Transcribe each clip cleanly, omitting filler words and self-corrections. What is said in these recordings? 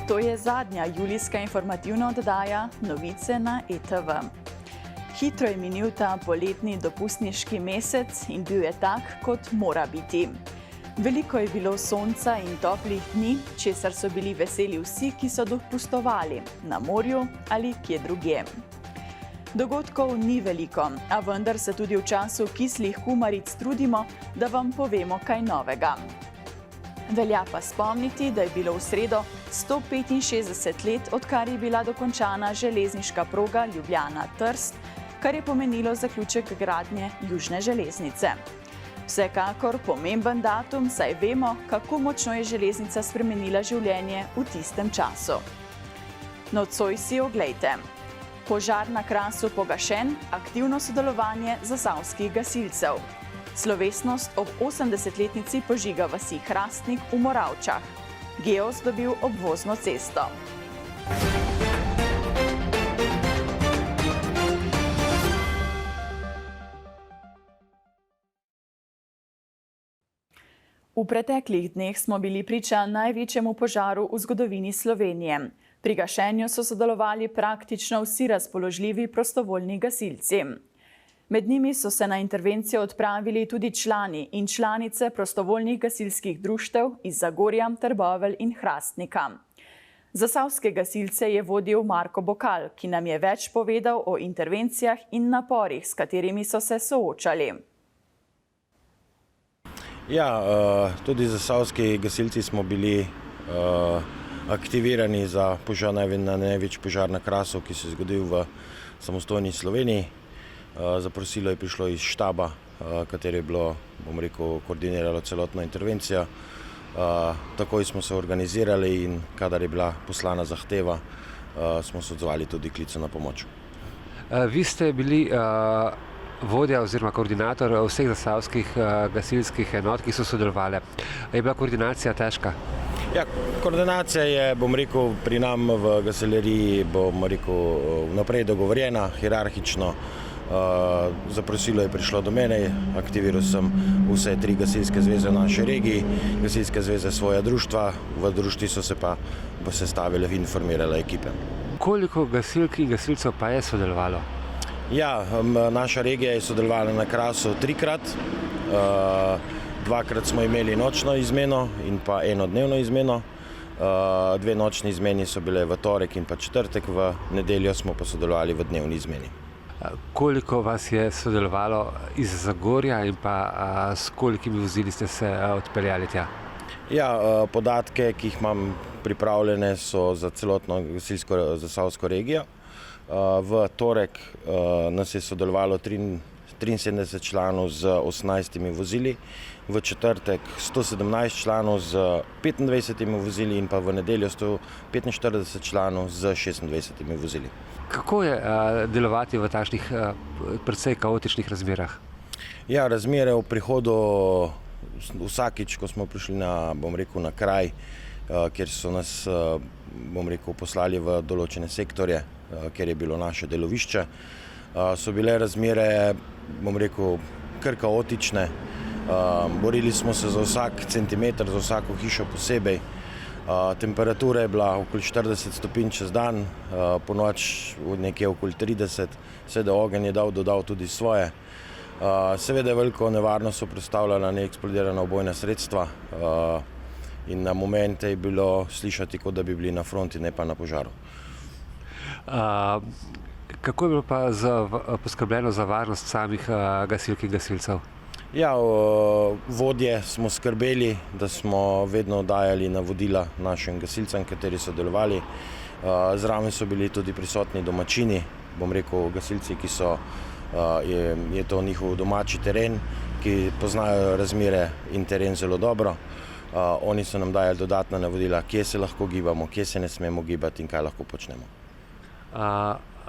To je zadnja julijska informativna oddaja Novice na ETV. Hitro je minil ta poletni dopustniški mesec in bil je tak, kot mora biti. Veliko je bilo sonca in toplih dni, česar so bili veseli vsi, ki so dopustovali na morju ali kje drugje. Dogodkov ni veliko, a vendar se tudi v času kislih kumaric trudimo, da vam povemo kaj novega. Velja pa spomniti, da je bilo v sredo 165 let, odkar je bila dokončana železniška proga Ljubljana-Trst, kar je pomenilo zaključek gradnje južne železnice. Vsekakor pomemben datum, saj vemo, kako močno je železnica spremenila življenje v tistem času. Nocoj si oglejte. Požar na Krasu pogašen, aktivno sodelovanje zasavskih gasilcev. Slovesnost ob 80-letnici požiga vasi Hrastnik v Moravčah. Geos dobil obvozno cesto. V preteklih dneh smo bili priča največjemu požaru v zgodovini Slovenije. Pri gašenju so sodelovali praktično vsi razpoložljivi prostovoljni gasilci. Med njimi so se na intervencijo odpravili tudi člani in članice prostovoljnih gasilskih društev iz Zagorja, Trbovelj in Hrastnika. Zasavske gasilce je vodil Marko Bokal, ki nam je več povedal o intervencijah in naporih, s katerimi so se soočali. Ja, tudi zasavski gasilci smo bili aktivirani za največji požar na Krasu, ki se je zgodil v samostojni Sloveniji. Zaprosilo je prišlo iz štaba, katero je bilo, koordiniralo celotno intervencijo. Takoj smo se organizirali in kadar je bila poslana zahteva, smo se odzvali tudi klicu na pomoč. Vi ste bili vodja oziroma koordinator vseh zasavskih gasilskih enot, ki so sodelovali. Je bila koordinacija težka? Ja, koordinacija je, pri nam v gasileriji, vnaprej dogovorjena, hierarhično. Zaprosilo je prišlo do mene, aktiviral sem vse 3 gasilske zveze v naši regiji, gasilske zveze svoja društva, v društvi so se pa sestavile in formirale ekipe. Koliko gasilk in gasilcev pa je sodelovalo? Ja, naša regija je sodelovala na Krasu 3-krat. 2-krat smo imeli nočno izmeno in pa enodnevno izmeno. 2 nočni izmeni so bile v torek in pa četrtek, v nedeljo smo pa sodelovali v dnevni izmeni. Koliko vas je sodelovalo iz Zagorja in pa s kolikimi vozili ste se odpeljali tja? Ja, podatke, ki jih imam pripravljene, so za celotno gasilsko zasavsko regijo. V torek nas je sodelovalo 73 članov z 18 vozili, v četrtek 117 članov z 25 vozili in pa v nedeljo 145 članov z 26 vozili. Kako je delovati v takšnih precej kaotičnih razmerah? Ja, razmere v prihodu vsakič, ko smo prišli na kraj, kjer so nas poslali v določene sektorje, kjer je bilo naše delovišče, so bile razmere, kar kaotične. Borili smo se za vsak centimeter, za vsako hišo posebej. Temperatura je bila okoli 40 stopinj čez dan, po noč nekje okoli 30, seveda ogenj je dodal tudi svoje. Seveda je veliko nevarnost so predstavljala neeksplodirana ubojna sredstva in na momente je bilo slišati, kot da bi bili na fronti, ne pa na požaru. Kako je bilo pa poskrbljeno za varnost samih gasilk in gasilcev? Ja, vodje smo skrbeli, da smo vedno dajali navodila našim gasilcem, kateri so delovali. Zraven so bili tudi prisotni domačini, gasilci, ki so, je to njihov domači teren, ki poznajo razmere in teren zelo dobro. Oni so nam dajali dodatna navodila, kje se lahko gibamo, kje se ne smemo gibati in kaj lahko počnemo.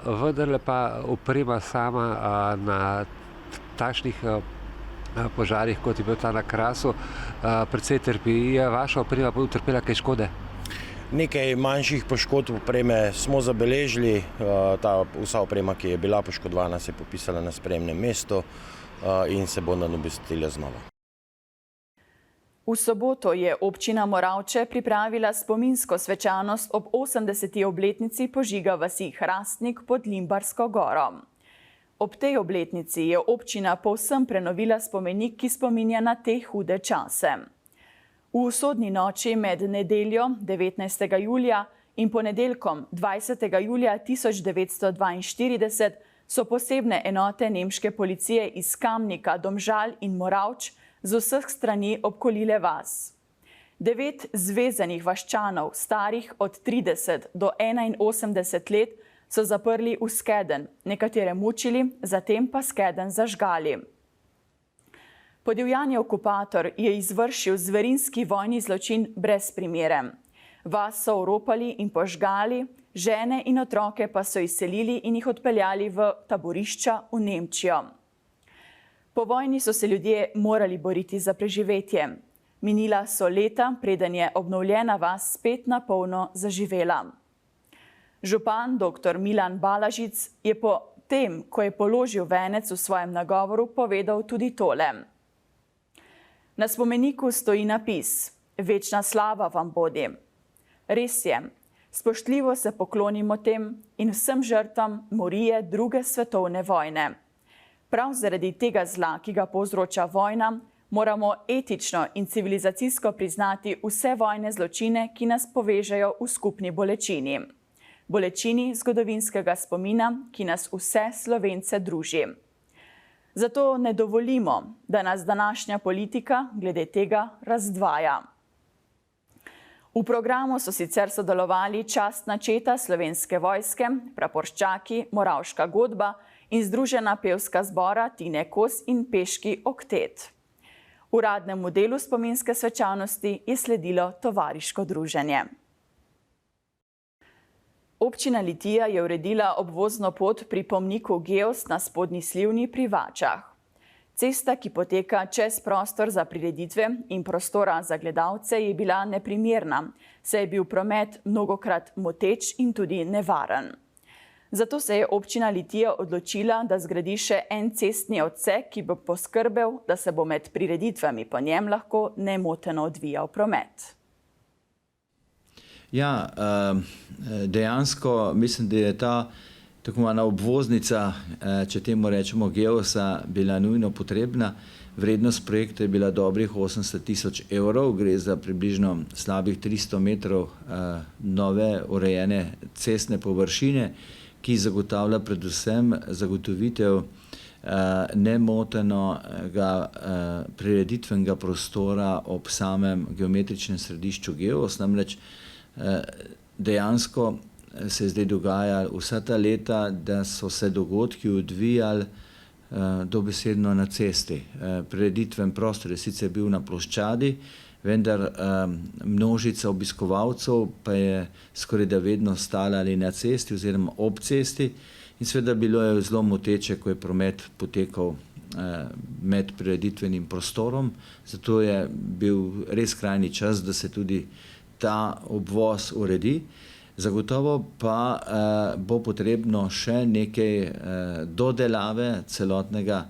Vendarle pa oprema sama na takšnih požarih, kot je bil ta na Krasu, precej trpi. Je vaša oprema utrpela kaj škode? Nekaj manjših poškodb opreme smo zabeležili. Vsa oprema, ki je bila poškodovana, se je popisala na sprejemnem mestu in se bo nadomestila znova. V soboto je občina Moravče pripravila spominsko svečanost ob 80. obletnici požiga vasi Hrastnik pod Limbarsko goro. Ob tej obletnici je občina povsem prenovila spomenik, ki spominja na te hude čase. V usodni noči med nedeljo 19. julija in ponedeljkom 20. julija 1942 so posebne enote nemške policije iz Kamnika, Domžal in Moravč z vseh strani obkolile vas. 9 zvezanih vaščanov, starih od 30 do 81 let, so zaprli v skedenj, nekatere mučili, zatem pa skedenj zažgali. Podivjani okupator je izvršil zverinski vojni zločin brez primere. Vas so oropali in požgali, žene in otroke pa so izselili in jih odpeljali v taborišča v Nemčijo. Po vojni so se ljudje morali boriti za preživetje. Minila so leta, preden je obnovljena vas spet na polno zaživela. Župan dr. Milan Balažic je po tem, ko je položil venec v svojem nagovoru, povedal tudi tole. Na spomeniku stoji napis: Večna slava vam bodi. Res je, spoštljivo se poklonimo tem in vsem žrtvam morije druge svetovne vojne. Prav zaradi tega zla, ki ga povzroča vojna, moramo etično in civilizacijsko priznati vse vojne zločine, ki nas povežejo v skupni bolečini. Bolečini zgodovinskega spomina, ki nas vse Slovence druži. Zato ne dovolimo, da nas današnja politika glede tega razdvaja. V programu so sicer sodelovali častna četa Slovenske vojske, praporščaki, Moravška godba in Združena pevska zbora Tine Kos in Peški oktet. Uradnemu delu spominske svečanosti je sledilo tovariško druženje. Občina Litija je uredila obvozno pot pri pomniku Geos na Spodnji Slivni pri Vačah. Cesta, ki poteka čez prostor za prireditve in prostora za gledalce, je bila neprimerna, saj je bil promet mnogokrat moteč in tudi nevaren. Zato se je občina Litija odločila, da zgradi še en cestni odsek, ki bo poskrbel, da se bo med prireditvami po njem lahko nemoteno odvijal promet. Ja, dejansko mislim, da je ta tako imenovana obvoznica, če temu rečemo Geosa, bila nujno potrebna. Vrednost projekta je bila dobrih 80 000 evrov, gre za približno slabih 300 metrov nove urejene cestne površine, ki zagotavlja predvsem zagotovitev nemotenega prireditvenega prostora ob samem geometričnem središču Geos. Namreč dejansko se je zdaj dogajalo vsa ta leta, da so se dogodki odvijali dobesedno na cesti. Prireditven prostor je sicer bil na ploščadi, vendar množica obiskovalcev pa je skorajda vedno stala ali na cesti oziroma ob cesti in seveda bilo je zelo moteče, ko je promet potekal med prireditvenim prostorom. Zato je bil res skrajni čas, da se tudi ta obvoz uredi. Zagotovo pa bo potrebno še nekaj dodelave celotnega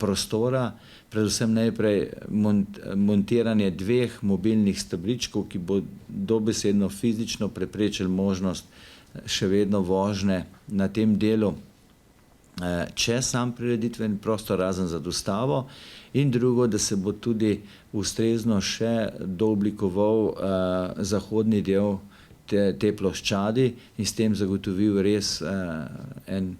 prostora, predvsem najprej montiranje 2 mobilnih stebričkov, ki bo dobesedno fizično preprečili možnost še vedno vožnje na tem delu čez sam prireditveni prostor, razen za dostavo, in drugo, da se bo tudi ustrezno še dooblikoval zahodni del te ploščadi in s tem zagotovil res en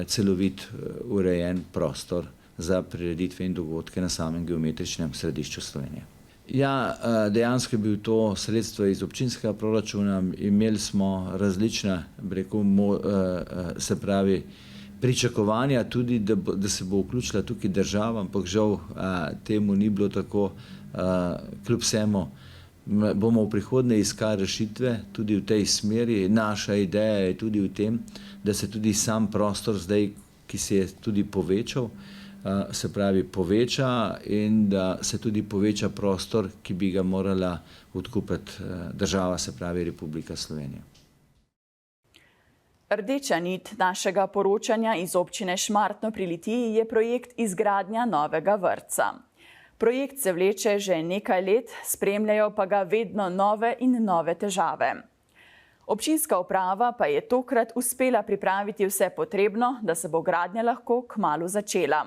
celovit urejen prostor za prireditve in dogodke na samem geometričnem središču Slovenije. Ja, dejansko je bil to sredstvo iz občinskega proračuna. Imeli smo različna, se pravi, pričakovanja tudi, da se bo vključila tukaj država, ampak žal temu ni bilo tako. Kljub vsemu bomo v prihodnje iskali rešitve tudi v tej smeri. Naša ideja je tudi v tem, da se tudi sam prostor zdaj, ki se je tudi povečal, se pravi poveča in da se tudi poveča prostor, ki bi ga morala odkupiti država, se pravi Republika Slovenija. Rdeča nit našega poročanja iz občine Šmartno pri Litiji je projekt izgradnja novega vrtca. Projekt se vleče že nekaj let, spremljajo pa ga vedno nove in nove težave. Občinska uprava pa je tokrat uspela pripraviti vse potrebno, da se bo gradnja lahko kmalu začela.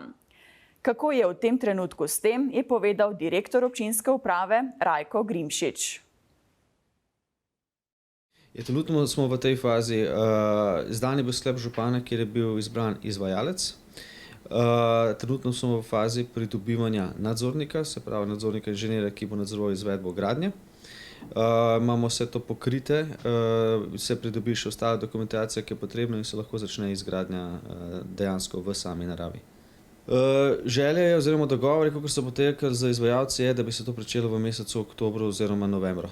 Kako je v tem trenutku s tem, je povedal direktor občinske uprave Rajko Grimšič. Trenutno smo v tej fazi. Zdan je bil sklep župana, kjer je bil izbran izvajalec. Trenutno smo v fazi pridobivanja nadzornika, se pravi nadzornika inženirja, ki bo nadzoroval izvedbo gradnje. Imamo vse to pokrite, se pridobi še ostala dokumentacija, ki je potrebna in se lahko začne izgradnja dejansko v sami naravi. Želja je oziroma dogovor, kako se potekal z izvajalci, je, da bi se to pričelo v mesecu oktobru oziroma novembru.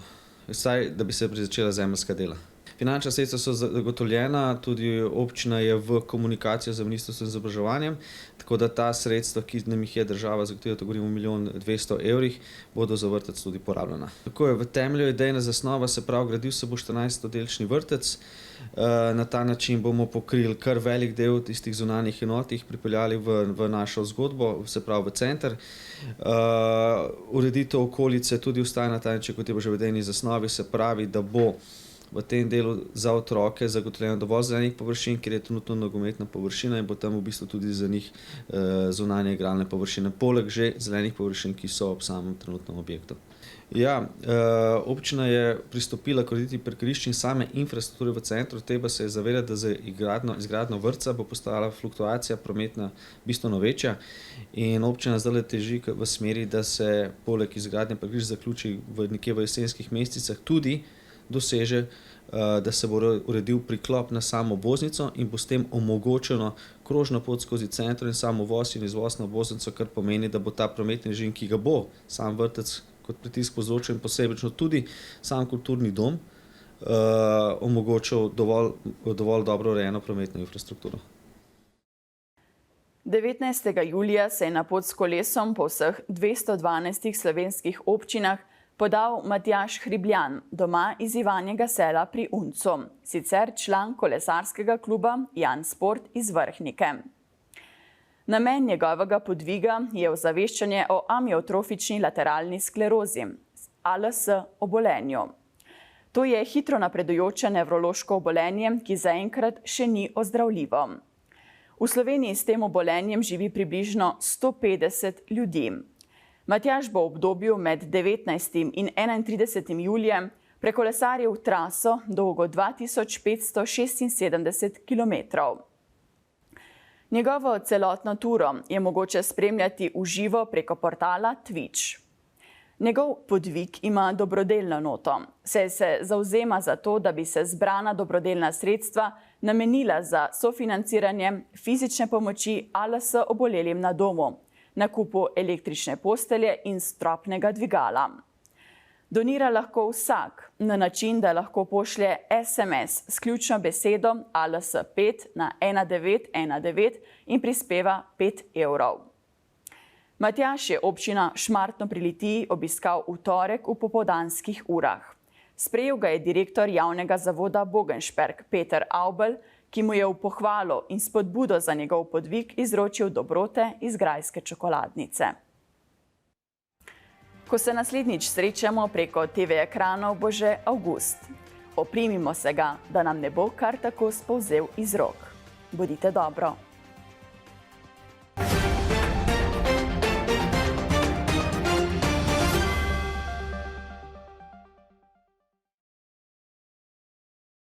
Vsaj, da bi se začela zemeljska dela. Finančna sredstva so zagotovljena, tudi občina je v komunikaciji z ministrstvom za izobraževanje, tako da ta sredstva, ki nam jih je država zagotovila, to govorimo o 1.200.000 evrih, bodo za vrtec tudi porabljena. Tako je v temelju idejna zasnova, se pravi, gradil se bo 14-oddelčni vrtec. Na ta način bomo pokrili kar velik del tistih zunanjih enot, jih pripeljali v našo zgodbo, se pravi v center. Ureditev okolice tudi ostaja na ta način, kot je bo že v idejni zasnovi, se pravi, da bo v tem delu za otroke zagotovljeno dovolj zelenih površin, kjer je trenutno nogometna površina in bo tam v bistvu tudi za njih zunanje igralne površine, poleg že zelenih površin, ki so ob samem trenutnem objektu. Ja, občina je pristopila k ureditvi parkirišč in same infrastrukture v centru, treba se je zavedati, da z izgradnjo vrtca bo postala fluktuacija prometna bistveno večja in občina zdaj teži v smeri, da se poleg izgradnje parkirišč zaključi nekje v jesenskih mesecih tudi doseže, da se bo uredil priklop na samo obvoznico in bo s tem omogočeno krožna pot skozi center in samo uvoz in izvoz na obvoznico, kar pomeni, da bo ta prometni režim, ki ga bo sam vrtec kot pritisk povzročil in posebično tudi sam kulturni dom, omogočil dovolj dobro urejeno prometno infrastrukturo. 19. julija se je na pot s kolesom po vseh 212 slovenskih občinah podal Matjaž Hribljan, doma iz Ivanjega Sela pri Uncu, sicer član kolesarskega kluba Jan Sport iz Vrhnike. Namen njegovega podviga je ozaveščanje o amiotrofični lateralni sklerozi, ALS obolenju. To je hitro napredujoče nevrološko obolenje, ki zaenkrat še ni ozdravljivo. V Sloveniji s tem obolenjem živi približno 150 ljudi. Matjaž bo v obdobju med 19. in 31. julijem prekolesaril traso dolgo 2576 kilometrov. Njegovo celotno turo je mogoče spremljati v živo preko portala Twitch. Njegov podvig ima dobrodelno noto, saj se zavzema za to, da bi se zbrana dobrodelna sredstva namenila za sofinanciranje fizične pomoči ALS obolelim na domu, nakupu električne postelje in stropnega dvigala. Donira lahko vsak na način, da lahko pošlje SMS s ključno besedo ALS5 na 1919 in prispeva 5 evrov. Matjaž je občina Šmartno pri Litiji obiskal v torek v popoldanskih urah. Sprejel ga je direktor javnega zavoda Bogenšperg Peter Avbelj, ki mu je v pohvalo in spodbudo za njegov podvig izročil dobrote iz grajske čokoladnice. Ko se naslednjič srečamo preko TV ekranov, bo že avgust. Oprimimo se ga, da nam ne bo kar tako spolzel iz rok. Bodite dobro.